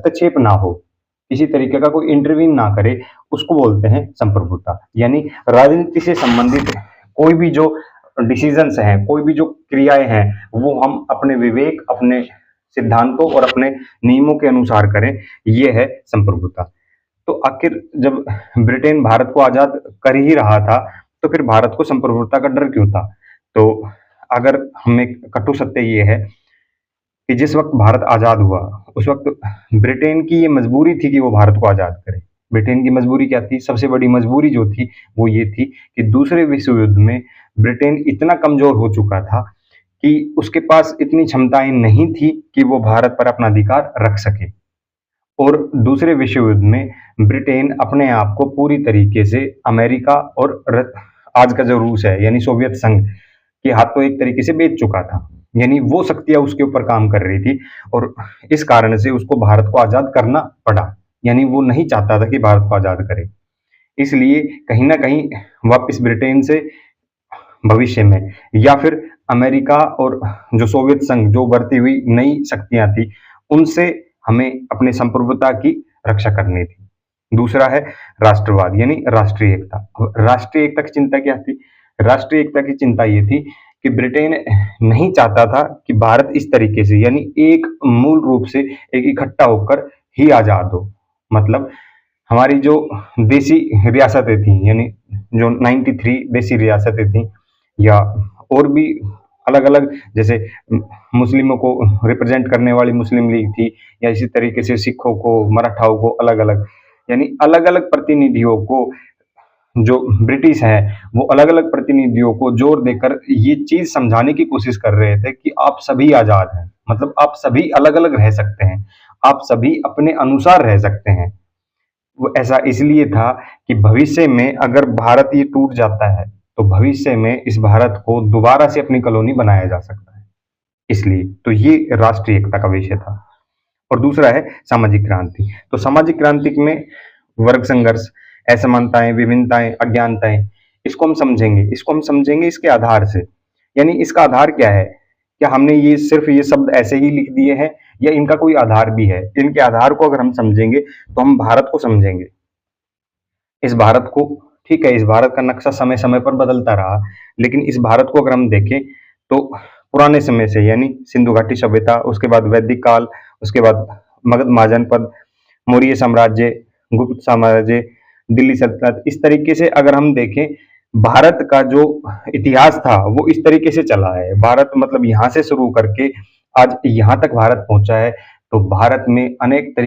हस्तक्षेप ना हो, किसी तरीके का कोई इंटरवीन ना करे, उसको बोलते हैं संप्रभुता। यानी राजनीति से संबंधित कोई भी जो डिसीजंस हैं, कोई भी जो क्रियाएं हैं, वो हम अपने विवेक, अपने सिद्धांतों और अपने नियमों के अनुसार करें, ये है संप्रभुता। तो आखिर जब ब्रिटेन भारत को आजाद कर ही रहा था, तो फिर भारत को संप्रभुता का डर क्यों था? तो अगर हम एक कटु सत्य ये है कि जिस वक्त भारत आजाद हुआ, उस वक्त ब्रिटेन की ये मजबूरी थी कि वो भारत को आजाद करे। ब्रिटेन की मजबूरी क्या थी? सबसे बड़ी मजबूरी जो थी वो ये थी कि दूसरे विश्व युद्ध में ब्रिटेन इतना कमजोर हो चुका था कि उसके पास इतनी क्षमताएं नहीं थी कि वो भारत पर अपना अधिकार रख सके। और दूसरे विश्व युद्ध में ब्रिटेन अपने आप को पूरी तरीके से अमेरिका और आज का जो रूस है यानी सोवियत संघ के हाथों एक तरीके से बेच चुका था। यानी वो शक्तियां उसके ऊपर काम कर रही थी और इस कारण से उसको भारत को आजाद करना पड़ा। यानी वो नहीं चाहता था कि भारत को आजाद करे, इसलिए कहीं ना कहीं वापस ब्रिटेन से भविष्य में या फिर अमेरिका और जो सोवियत संघ, जो बढ़ती हुई नई शक्तियां थी, उनसे हमें अपने संप्रभुता की रक्षा करनी थी। दूसरा है राष्ट्रवाद यानी राष्ट्रीय एकता। राष्ट्रीय एकता की चिंता क्या थी? राष्ट्रीय एकता की चिंता ये थी कि ब्रिटेन नहीं चाहता था कि भारत इस तरीके से यानी एक मूल रूप से एक इकट्ठा होकर ही आजाद हो। मतलब हमारी जो देसी रियासतें थी यानी जो 93 देसी रियासतें थी, या और भी अलग अलग, जैसे मुस्लिमों को रिप्रेजेंट करने वाली मुस्लिम लीग थी, या इसी तरीके से सिखों को, मराठाओं को अलग अलग, यानी अलग अलग प्रतिनिधियों को, जो ब्रिटिश है वो अलग अलग प्रतिनिधियों को जोर देकर ये चीज समझाने की कोशिश कर रहे थे कि आप सभी आजाद हैं, मतलब आप सभी अलग अलग रह सकते हैं, आप सभी अपने अनुसार रह सकते हैं। वो ऐसा इसलिए था कि भविष्य में अगर भारत ये टूट जाता है तो भविष्य में इस भारत को दोबारा से अपनी कॉलोनी बनाया जा सकता है, इसलिए तो ये राष्ट्रीय एकता का विषय था। और दूसरा है सामाजिक क्रांति। तो सामाजिक क्रांति में वर्ग संघर्ष, असमानताएं, विभिन्नताएं, अज्ञानताएं, इसको हम समझेंगे इसके आधार से। यानी इसका आधार क्या है? क्या हमने ये सिर्फ ये शब्द ऐसे ही लिख दिए हैं या इनका कोई आधार भी है? इनके आधार को अगर हम समझेंगे तो हम भारत को समझेंगे। इस भारत को, ठीक है, इस भारत का नक्शा समय समय पर बदलता रहा, लेकिन इस भारत को अगर हम देखें तो पुराने समय से यानी सिंधु घाटी सभ्यता, उसके बाद वैदिक काल, उसके बाद मगध महाजनपद, मौर्य साम्राज्य, गुप्त साम्राज्य, दिल्ली सल्तनत, इस तरीके से अगर हम देखें भारत का जो इतिहास था वो इस तरीके से चला है। भारत मतलब यहाँ से शुरू करके आज यहाँ तक भारत पहुंचा है। तो भारत में अनेक